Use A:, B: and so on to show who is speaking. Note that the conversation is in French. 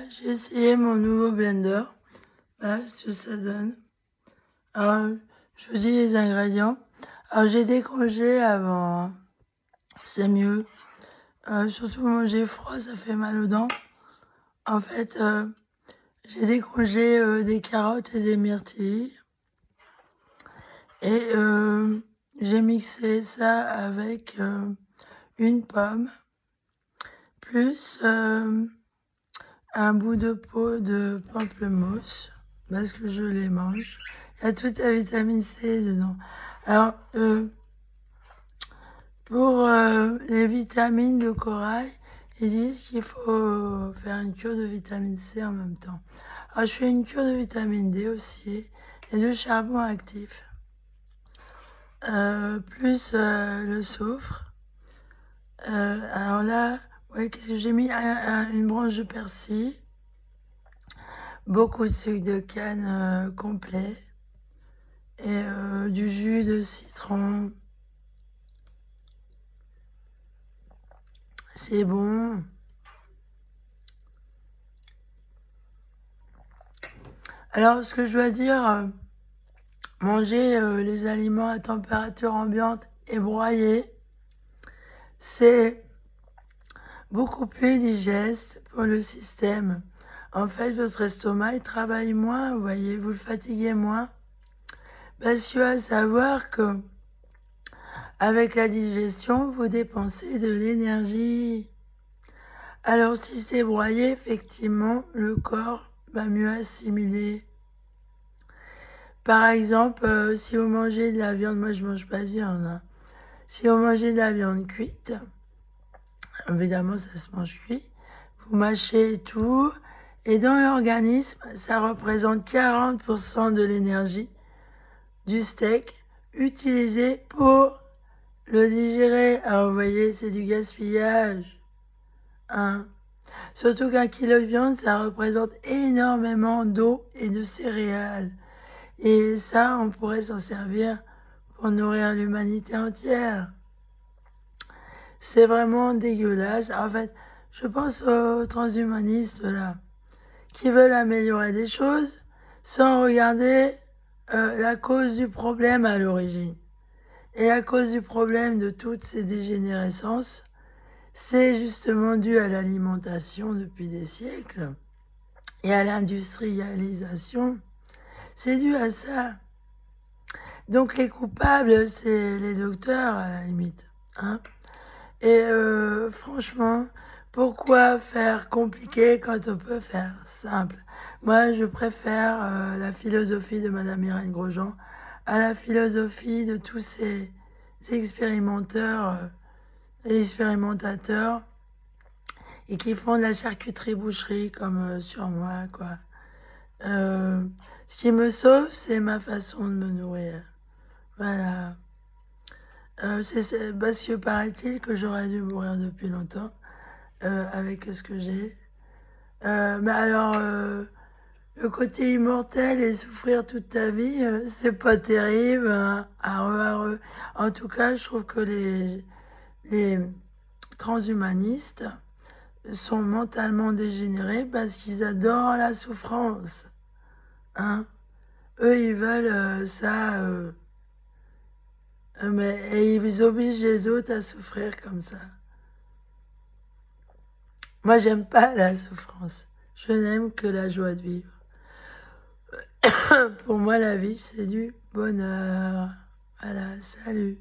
A: j'ai essayé mon nouveau blender. Voilà ce que ça donne. Alors, je vous dis les ingrédients. Alors, j'ai décongelé avant, hein. C'est mieux. Surtout manger froid, ça fait mal aux dents. En fait, j'ai décongelé des carottes et des myrtilles. Et j'ai mixé ça avec une pomme, plus un bout de peau de pamplemousse, parce que je les mange. Il y a toute la vitamine C dedans. Alors, pour les vitamines de corail, ils disent qu'il faut faire une cure de vitamine C en même temps. Alors, je fais une cure de vitamine D aussi, et de charbon actif, plus le soufre. Alors là, ouais, qu'est-ce que j'ai mis? Une branche de persil, beaucoup de sucre de canne complet, et du jus de citron. C'est bon. Alors, ce que je dois dire, manger les aliments à température ambiante et broyés, c'est beaucoup plus digeste pour le système. En fait, votre estomac, il travaille moins, vous voyez, vous le fatiguez moins. Parce qu'il faut savoir que avec la digestion, vous dépensez de l'énergie. Alors, si c'est broyé, effectivement, le corps va mieux assimiler. Par exemple, si vous mangez de la viande, moi je mange pas de viande, hein. Si vous mangez de la viande cuite, évidemment ça se mange cuit, vous mâchez tout, et dans l'organisme, ça représente 40% de l'énergie du steak utilisé pour le digérer. Alors vous voyez, c'est du gaspillage, hein. Surtout qu'un kilo de viande, ça représente énormément d'eau et de céréales. Et ça, on pourrait s'en servir pour nourrir l'humanité entière. C'est vraiment dégueulasse. En fait, je pense aux transhumanistes là, qui veulent améliorer des choses sans regarder la cause du problème à l'origine. Et la cause du problème de toutes ces dégénérescences, c'est justement dû à l'alimentation depuis des siècles et à l'industrialisation. C'est dû à ça. Donc les coupables, c'est les docteurs à la limite, hein. Et franchement, pourquoi faire compliqué quand on peut faire simple? Moi, je préfère la philosophie de Madame Irène Grosjean à la philosophie de tous ces expérimentateurs et qui font de la charcuterie-boucherie comme sur moi, quoi. Ce qui me sauve, c'est ma façon de me nourrir. Voilà. C'est parce que paraît-il que j'aurais dû mourir depuis longtemps avec ce que j'ai. Mais alors, le côté immortel et souffrir toute ta vie, c'est pas terrible, hein. Arreux. En tout cas, je trouve que les transhumanistes sont mentalement dégénérés parce qu'ils adorent la souffrance, hein. Eux, ils veulent ça... et ils obligent les autres à souffrir comme ça. Moi, j'aime pas la souffrance. Je n'aime que la joie de vivre. Pour moi, la vie, c'est du bonheur. Voilà, salut.